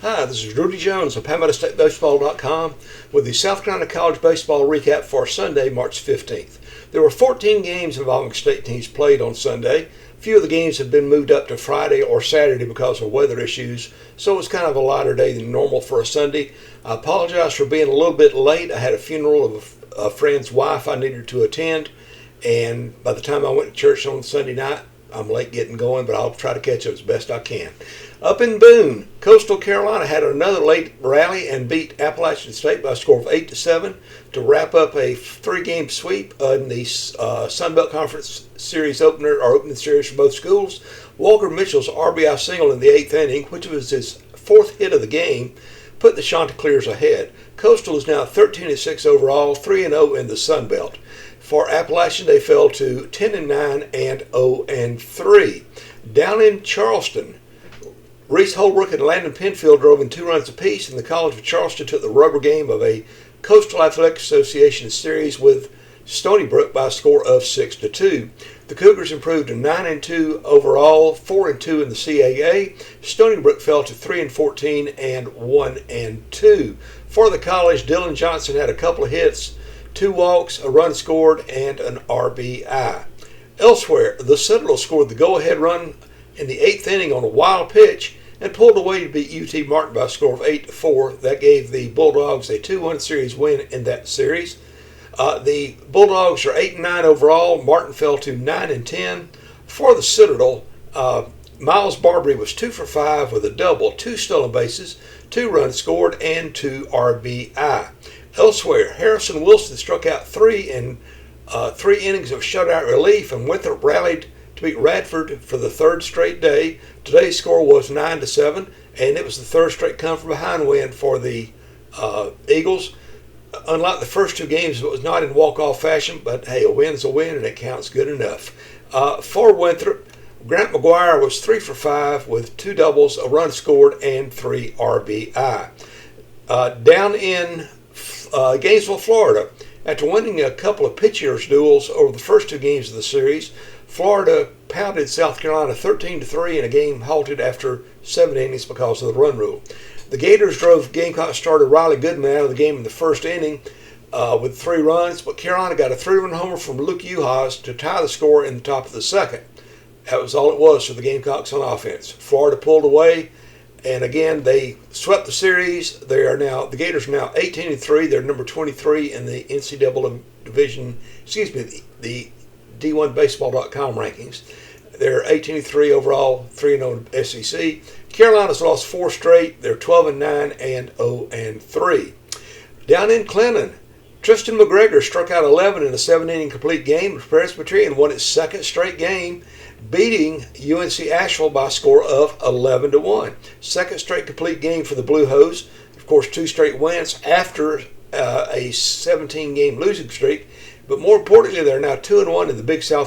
Hi, this is Rudy Jones of PalmettoStateBaseball.com with the South Carolina College Baseball recap for Sunday, March 15th. There were 14 games involving state teams played on Sunday. A few of the games have been moved up to Friday or Saturday because of weather issues, so it's kind of a lighter day than normal for a Sunday. I apologize for being a little bit late. I had a funeral of a friend's wife I needed to attend, and by the time I went to church on Sunday night, I'm late getting going, but I'll try to catch up as best I can. Up in Boone, Coastal Carolina had another late rally and beat Appalachian State by a score of 8-7 to wrap up a three-game sweep in the Sun Belt Conference Series opening series for both schools. Walker Mitchell's RBI single in the eighth inning, which was his fourth hit of the game, put the Chanticleers ahead. Coastal is now 13-6 overall, 3-0 in the Sun Belt. For Appalachian, they fell to 10-9 and 0-3. Down in Charleston, Reese Holbrook and Landon Penfield drove in 2 runs apiece, and the College of Charleston took the rubber game of a Coastal Athletic Association series with Stony Brook by a score of 6-2. The Cougars improved to 9-2 overall, 4-2 in the CAA. Stony Brook fell to 3-14 and 1-2. For the College, Dylan Johnson had a couple of hits, 2 walks, a run scored, and an RBI. Elsewhere, the Citadel scored the go-ahead run in the 8th inning on a wild pitch and pulled away to beat UT Martin by a score of 8-4. That gave the Bulldogs a 2-1 series win in that series. The Bulldogs are 8-9 overall. Martin fell to 9-10. For the Citadel, Miles Barbary was 2 for 5 with a double, 2 stolen bases, 2 runs scored, and 2 RBI. Elsewhere, Harrison Wilson struck out 3 in 3 innings of shutout relief, and Winthrop rallied to beat Radford for the 3rd straight day. Today's score was 9-7, and it was the 3rd straight come-from-behind win for the Eagles. Unlike the first 2 games, it was not in walk-off fashion, but hey, a win's a win, and it counts good enough. For Winthrop, Grant McGuire was 3 for 5 with 2 doubles, a run scored, and 3 RBI. Down in Gainesville, Florida, after winning a couple of pitchers' duels over the first 2 games of the series, Florida pounded South Carolina 13-3 in a game halted after 7 innings because of the run rule. The Gators drove Gamecocks starter Riley Goodman out of the game in the first inning with 3 runs, but Carolina got a 3-run homer from Luke Uhas to tie the score in the top of the second. That was all it was for the Gamecocks on offense. Florida pulled away, and again they swept the series. The Gators are now 18-3. They're number 23 in the NCAA division. The D1Baseball.com rankings. They're 18-3 overall, 3-0 in SEC. Carolina's lost 4 straight. They're 12-9 and 0-3. Down in Clinton, Tristan McGregor struck out 11 in a 7-inning complete game with Presbyterian and won its 2nd straight game, beating UNC Asheville by a score of 11-1. 2nd straight complete game for the Blue Hose. Of course, 2 straight wins after a 17-game losing streak. But more importantly, they're now 2-1 in the Big South